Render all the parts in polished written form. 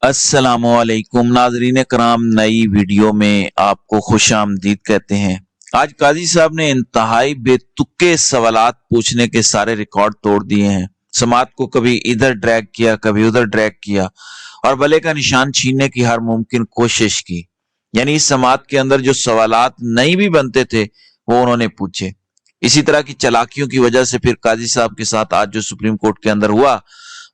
अस्सलाम वालेकुम नाजरीन कराम, नई वीडियो में आपको खुश आमदीद कहते हैं। आज काजी साहब ने इंतहाई बेतुके सवालात पूछने के सारे रिकॉर्ड तोड़ दिए हैं। समात को कभी इधर ड्रैग किया, कभी उधर ड्रैग किया और भले का निशान छीनने की हर मुमकिन कोशिश की। यानी इस समात के अंदर जो सवालात नहीं भी बनते थे वो उन्होंने पूछे। इसी तरह की चालाकियों की वजह से फिर काजी साहब के साथ आज जो सुप्रीम कोर्ट के अंदर हुआ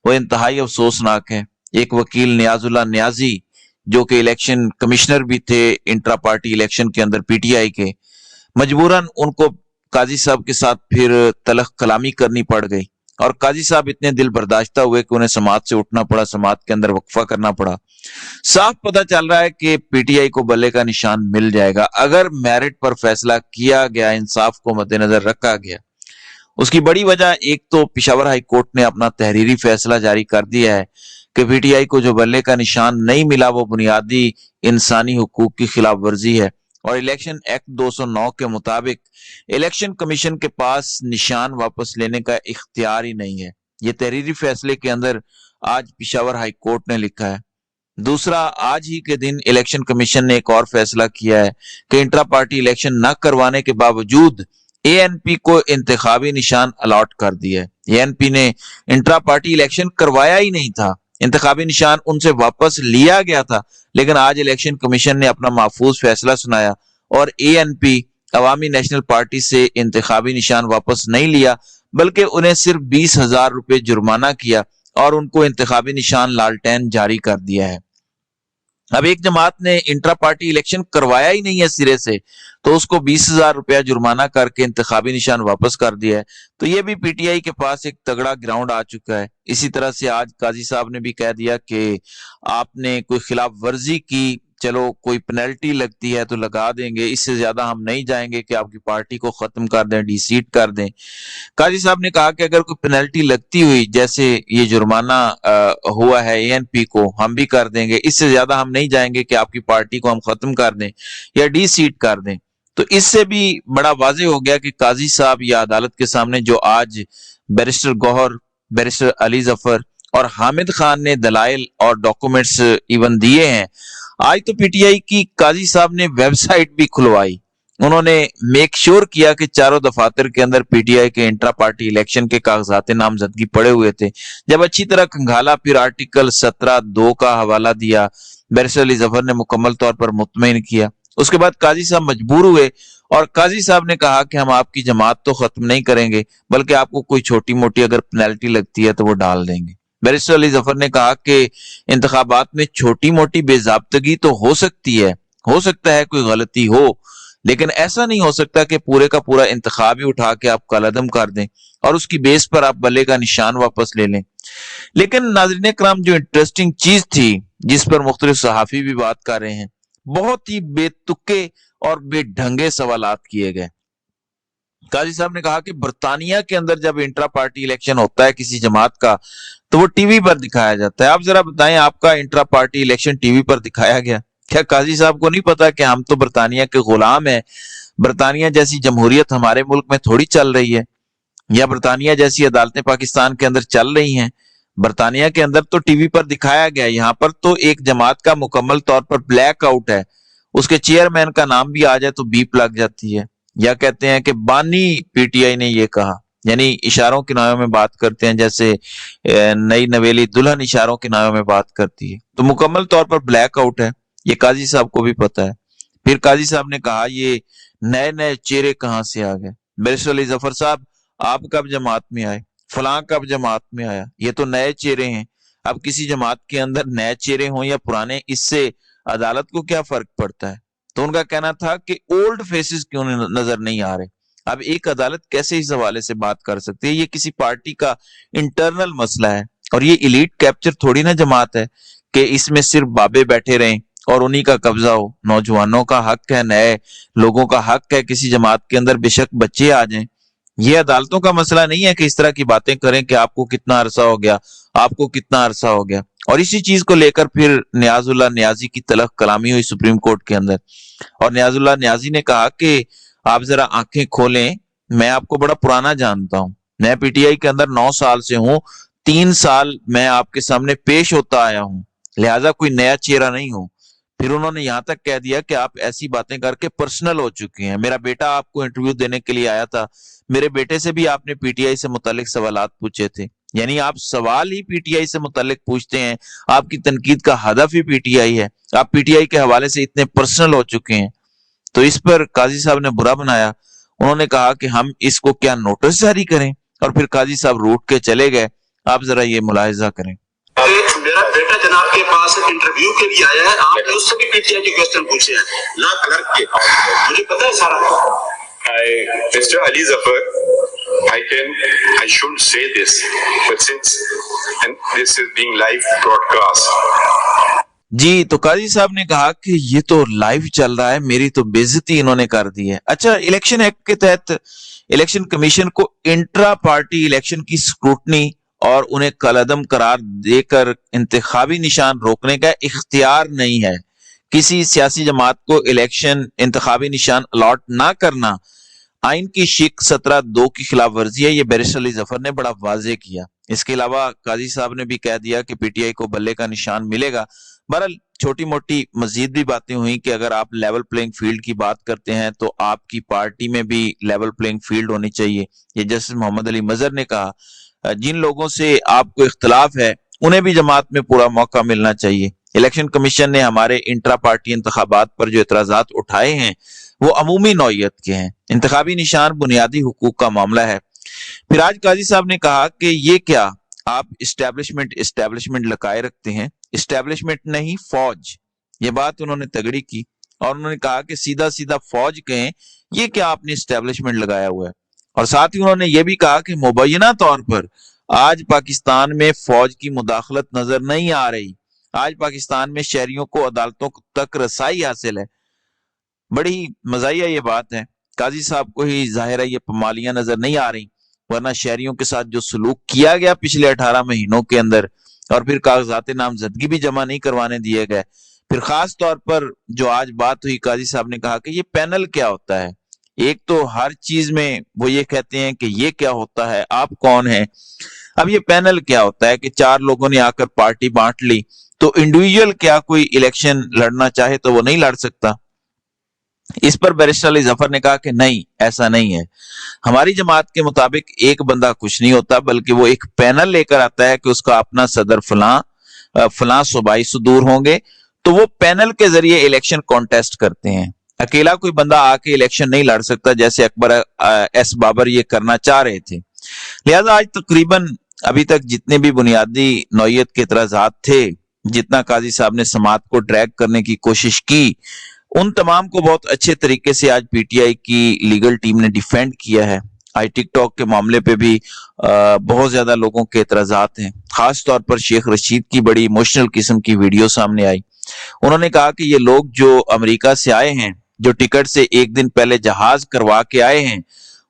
वो इंतहाई अफसोसनाक है। एक वकील नियाजुल्लाह नियाजी, जो कि इलेक्शन कमिश्नर भी थे इंट्रा पार्टी इलेक्शन के अंदर पीटीआई के, मजबूरन उनको काजी साहब के साथ फिर तलख कलामी करनी पड़ गई और काजी साहब इतने दिल बर्दाश्ता हुए कि उन्हें समात से उठना पड़ा, समात के अंदर वक्फा करना पड़ा। साफ पता चल रहा है कि पीटीआई को बल्ले का निशान मिल जाएगा अगर मेरिट पर फैसला किया गया, इंसाफ को मद्देनजर रखा गया। उसकी बड़ी वजह एक तो पिशावर हाई कोर्ट ने अपना तहरीरी फैसला जारी कर दिया है कि पीटीआई को जो बल्ले का निशान नहीं मिला वो बुनियादी इंसानी हुकूक की खिलाफ वर्जी है और इलेक्शन एक्ट 209 के मुताबिक इलेक्शन कमीशन के पास निशान वापस लेने का इख्तियार ही नहीं है। ये तहरीरी फैसले के अंदर आज पिशावर हाई कोर्ट ने लिखा है। दूसरा, आज ही के दिन इलेक्शन कमीशन ने एक और फैसला किया है कि इंट्रा पार्टी इलेक्शन न करवाने के बावजूद एएनपी को इंतखाबी निशान अलॉट कर दिया है। एएनपी ने इंट्रा पार्टी इलेक्शन करवाया ही नहीं था, इंतखाबी निशान उनसे वापस लिया गया था, लेकिन आज इलेक्शन कमीशन ने अपना महफूज फैसला सुनाया और एएनपी अवामी नेशनल पार्टी से इंतखाबी निशान वापस नहीं लिया, बल्कि उन्हें सिर्फ 20,000 रुपए जुर्माना किया और उनको इंतखाबी निशान लालटेन जारी कर दिया है। अब एक जमात ने इंट्रा पार्टी इलेक्शन करवाया ही नहीं है सिरे से, तो उसको 20,000 रुपया जुर्माना करके इंतखाबी निशान वापस कर दिया है। तो ये भी पीटीआई के पास एक तगड़ा ग्राउंड आ चुका है। इसी तरह से आज काजी साहब ने भी कह दिया कि आपने कोई खिलाफ वर्जी की, चलो कोई पेनल्टी लगती है तो लगा देंगे, इससे ज्यादा हम नहीं जाएंगे कि आपकी पार्टी को खत्म कर दें, डिसीट कर दें। काजी साहब ने कहा कि अगर कोई पेनल्टी लगती हुई, जैसे ये जुर्माना हुआ है एएनपी को, हम भी कर देंगे, इससे ज्यादा हम नहीं जाएंगे कि आपकी पार्टी को हम खत्म कर दें या डी सीट कर दें। तो इससे भी बड़ा वाजे हो गया कि काजी साहब या अदालत के सामने जो आज बैरिस्टर गौहर, बैरिस्टर अली जफर और हामिद खान ने दलाइल और डॉक्यूमेंट्स इवन दिए हैं। आज तो पीटीआई की काजी साहब ने वेबसाइट भी खुलवाई। उन्होंने मेक श्योर किया कि चारों दफातर के अंदर पीटीआई के इंट्रा पार्टी इलेक्शन के कागजात नामजदगी पड़े हुए थे। जब अच्छी तरह खंगाला, फिर आर्टिकल 17(2) का हवाला दिया, बैरिस्टर अली जफर ने मुकम्मल तौर पर मुतमईन किया। उसके बाद काजी साहब मजबूर हुए और काजी साहब ने कहा कि हम आपकी जमात तो खत्म नहीं करेंगे, बल्कि आपको कोई छोटी मोटी अगर पेनल्टी लगती है तो वो डाल देंगे। बैरिस्टर अली जफर ने कहा कि इंतखाबात में छोटी मोटी बेजाब्तगी तो हो सकती है, हो सकता है कोई गलती हो, लेकिन ऐसा नहीं हो सकता कि पूरे का पूरा इंतखाब ही उठा के आप कलअदम कर दें और उसकी बेस पर आप बल्ले का निशान वापस ले लें। लेकिन नाज़रीन कराम, जो इंटरेस्टिंग चीज थी जिस पर मुख्तलिफ सहाफी भी बात कर रहे हैं, बहुत ही बेतुके और बेढंगे सवालात किए गए। काजी साहब ने कहा कि बरतानिया के अंदर जब इंट्रा पार्टी इलेक्शन होता है किसी जमात का तो वो टीवी पर दिखाया जाता है। आप जरा बताएं, आपका इंट्रा पार्टी इलेक्शन टीवी पर दिखाया गया? क्या काजी साहब को नहीं पता कि हम तो बरतानिया के गुलाम हैं? बरतानिया जैसी जमहूरियत हमारे मुल्क में थोड़ी चल रही है, या बरतानिया जैसी अदालतें पाकिस्तान के अंदर चल रही हैं? बरतानिया के अंदर तो टीवी पर दिखाया गया, यहाँ पर तो एक जमात का मुकम्मल तौर पर ब्लैक आउट है, उसके चेयरमैन का नाम भी आ जाए तो बीप लग जाती है। या कहते हैं कि बानी पीटीआई ने ये कहा, यानी इशारों के नायों में बात करते हैं, जैसे नई नवेली दुल्हन इशारों के नायों में बात करती है। तो मुकम्मल तौर पर ब्लैक आउट है, ये काजी साहब को भी पता है। फिर काजी साहब ने कहा ये नए नए चेहरे कहां से आ गए? बैरिस्टर अली जफर साहब, आप कब जमात में आए? फलां कब जमात में आया? ये तो नए चेहरे हैं। अब किसी जमात के अंदर नए चेहरे हों या पुराने, इससे अदालत को क्या फर्क पड़ता है? तो उनका कहना था कि ओल्ड फेसेस क्यों नजर नहीं आ रहे। अब एक अदालत कैसे इस हवाले से बात कर सकती है? ये किसी पार्टी का इंटरनल मसला है और ये इलीट कैप्चर थोड़ी ना जमात है कि इसमें सिर्फ बाबे बैठे रहें और उन्हीं का कब्जा हो। नौजवानों का हक है, नए लोगों का हक है किसी जमात के अंदर बेशक बच्चे आ जाएं। ये अदालतों का मसला नहीं है कि इस तरह की बातें करें कि आपको कितना अरसा हो गया, आपको कितना अरसा हो गया। और इसी चीज को लेकर फिर नियाजुल्लाह नियाजी की तलख कलामी हुई सुप्रीम कोर्ट के अंदर, और नियाजुल्लाह नियाजी ने कहा कि आप जरा आंखें खोलें, मैं आपको बड़ा पुराना जानता हूं, मैं पीटीआई के अंदर 9 साल से हूं, 3 साल मैं आपके सामने पेश होता आया हूं, لہٰذا کوئی نیا چہرہ نہیں ہو۔ پھر انہوں نے یہاں تک کہہ دیا کہ آپ ایسی باتیں کر کے پرسنل ہو چکے ہیں، میرا بیٹا آپ کو انٹرویو دینے کے لیے آیا تھا، میرے بیٹے سے بھی آپ نے پی ٹی آئی سے متعلق سوالات پوچھے تھے، یعنی آپ سوال ہی پی ٹی آئی سے متعلق پوچھتے ہیں، آپ کی تنقید کا ہدف ہی پی ٹی آئی ہے، آپ پی ٹی آئی کے حوالے سے اتنے پرسنل ہو چکے ہیں۔ تو اس پر قاضی صاحب نے برا بنایا، انہوں نے کہا کہ ہم اس کو کیا نوٹس جاری کریں، اور پھر قاضی صاحب روٹ کے چلے گئے۔ آپ ذرا یہ ملاحظہ کریں۔ میرا بیٹا جناب کے پاس انٹرویو کے لیے آیا ہے، آپ نے اس سے بھی پی ٹی آئی کے کوسچن پوچھے ہیں لا کلرک کے، مجھے پتا ہے سارا۔ Mr. Ali Zafar, I shouldn't say this, but since this is being live broadcast. جی تو قاضی صاحب نے کہا کہ یہ تو لائیو چل رہا ہے، میری تو بے عزتی انہوں نے کر دی ہے۔ اچھا، الیکشن ایکٹ کے تحت الیکشن کمیشن کو انٹرا پارٹی الیکشن کی سکروٹنی اور انہیں کالعدم قرار دے کر انتخابی نشان روکنے کا اختیار نہیں ہے۔ کسی سیاسی جماعت کو الیکشن انتخابی نشان الاٹ نہ کرنا آئین کی شق 17(2) کی خلاف ورزی ہے، یہ بیرسٹر علی ظفر نے بڑا واضح کیا۔ اس کے علاوہ قاضی صاحب نے بھی کہہ دیا کہ پی ٹی آئی کو بلے کا نشان ملے گا۔ بہرحال چھوٹی موٹی مزید بھی باتیں ہوئیں کہ اگر آپ لیول پلینگ فیلڈ کی بات کرتے ہیں تو آپ کی پارٹی میں بھی لیول پلینگ فیلڈ ہونی چاہیے۔ یہ جسٹس محمد علی مظہر نے کہا جن لوگوں سے آپ کو اختلاف ہے انہیں بھی جماعت میں پورا موقع ملنا چاہیے۔ الیکشن کمیشن نے ہمارے انٹرا پارٹی انتخابات پر جو اعتراضات اٹھائے ہیں وہ عمومی نوعیت کے ہیں، انتخابی نشان بنیادی حقوق کا معاملہ ہے۔ پھر آج قاضی صاحب نے کہا کہ یہ کیا آپ اسٹیبلشمنٹ لگائے رکھتے ہیں، اسٹیبلشمنٹ نہیں فوج، یہ بات انہوں نے تگڑی کی، اور انہوں نے کہا کہ سیدھا سیدھا فوج کہیں، یہ کیا آپ نے اسٹیبلشمنٹ لگایا ہوا ہے۔ اور ساتھ ہی انہوں نے یہ بھی کہا کہ مبینہ طور پر آج پاکستان میں فوج کی مداخلت نظر نہیں آ رہی، آج پاکستان میں شہریوں کو عدالتوں تک رسائی حاصل ہے۔ بڑی مزاحیہ یہ بات ہے، قاضی صاحب کو ہی ظاہر ہے یہ پامالیاں نظر نہیں آ رہی، ورنہ شہریوں کے ساتھ جو سلوک کیا گیا پچھلے 18 مہینوں کے اندر، اور پھر کاغذات نامزدگی بھی جمع نہیں کروانے دیے گئے، پھر خاص طور پر جو آج بات ہوئی، قاضی صاحب نے کہا کہ یہ پینل کیا ہوتا ہے۔ ایک تو ہر چیز میں وہ یہ کہتے ہیں کہ یہ کیا ہوتا ہے، آپ کون ہیں، اب یہ پینل کیا ہوتا ہے کہ 4 لوگوں نے آ کر پارٹی بانٹ لی تو انڈیویجول کیا کوئی الیکشن لڑنا چاہے تو وہ نہیں لڑ سکتا۔ اس پر بیرسٹر علی ظفر نے کہا کہ نہیں، ایسا نہیں ہے، ہماری جماعت کے مطابق ایک بندہ کچھ نہیں ہوتا، بلکہ وہ ایک پینل لے کر آتا ہے کہ اس کا اپنا صدر فلاں صوبائی صدور ہوں گے، تو وہ پینل کے ذریعے الیکشن کانٹیسٹ کرتے ہیں۔ اکیلا کوئی بندہ آ کے الیکشن نہیں لڑ سکتا جیسے اکبر ایس بابر یہ کرنا چاہ رہے تھے۔ لہذا آج تقریباً ابھی تک جتنے بھی بنیادی نوعیت کے اعتراضات تھے، جتنا قاضی صاحب نے سماعت کو ڈریگ کرنے کی کوشش کی، ان تمام کو بہت اچھے طریقے سے آج پی ٹی آئی کی لیگل ٹیم نے ڈیفینڈ کیا ہے۔ آج ٹک ٹاک کے معاملے پہ بھی بہت زیادہ لوگوں کے اعتراضات ہیں، خاص طور پر شیخ رشید کی بڑی ایموشنل قسم کی ویڈیو سامنے آئی۔ انہوں نے کہا کہ یہ لوگ جو امریکہ سے آئے ہیں، جو ٹکٹ سے ایک دن پہلے جہاز کروا کے آئے ہیں،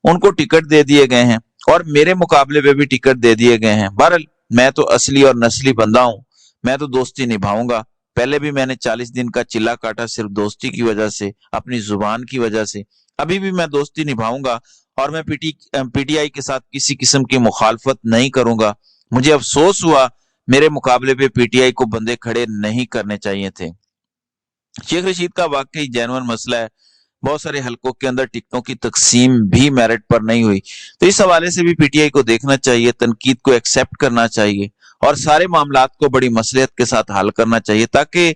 ان کو ٹکٹ دے دیے گئے ہیں، اور میرے مقابلے پہ بھی ٹکٹ دے دیے گئے ہیں۔ بہرحال میں تو اصلی اور نسلی بندہ ہوں، میں تو دوستی نبھاؤں گا، پہلے بھی میں نے 40 دن کا چلا کاٹا صرف دوستی کی وجہ سے، اپنی زبان کی وجہ سے، ابھی بھی میں دوستی نبھاؤں گا، اور میں پی ٹی آئی کے ساتھ کسی قسم کی مخالفت نہیں کروں گا۔ مجھے افسوس ہوا میرے مقابلے پہ پی ٹی آئی کو بندے کھڑے نہیں کرنے چاہیے تھے۔ شیخ رشید کا واقعی جینوئن مسئلہ ہے، بہت سارے حلقوں کے اندر ٹکٹوں کی تقسیم بھی میرٹ پر نہیں ہوئی، تو اس حوالے سے بھی پی ٹی آئی کو دیکھنا چاہیے، تنقید کو ایکسیپٹ کرنا چاہیے، اور سارے معاملات کو بڑی مصلحت کے ساتھ حل کرنا چاہیے، تاکہ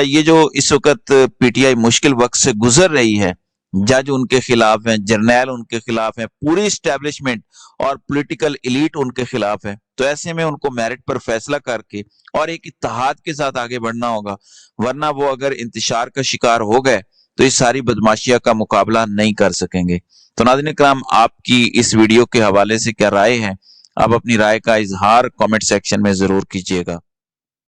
یہ جو اس وقت پی ٹی آئی مشکل وقت سے گزر رہی ہے، جج ان کے خلاف ہیں، جرنیل ان کے خلاف ہیں، پوری اسٹیبلشمنٹ اور پولیٹیکل ایلیٹ ان کے خلاف ہے، تو ایسے میں ان کو میرٹ پر فیصلہ کر کے اور ایک اتحاد کے ساتھ آگے بڑھنا ہوگا، ورنہ وہ اگر انتشار کا شکار ہو گئے تو اس ساری بدماشیہ کا مقابلہ نہیں کر سکیں گے۔ تو ناظرین کرام، آپ کی اس ویڈیو کے حوالے سے کیا رائے ہے؟ آپ اپنی رائے کا اظہار کامنٹ سیکشن میں ضرور کیجیے گا۔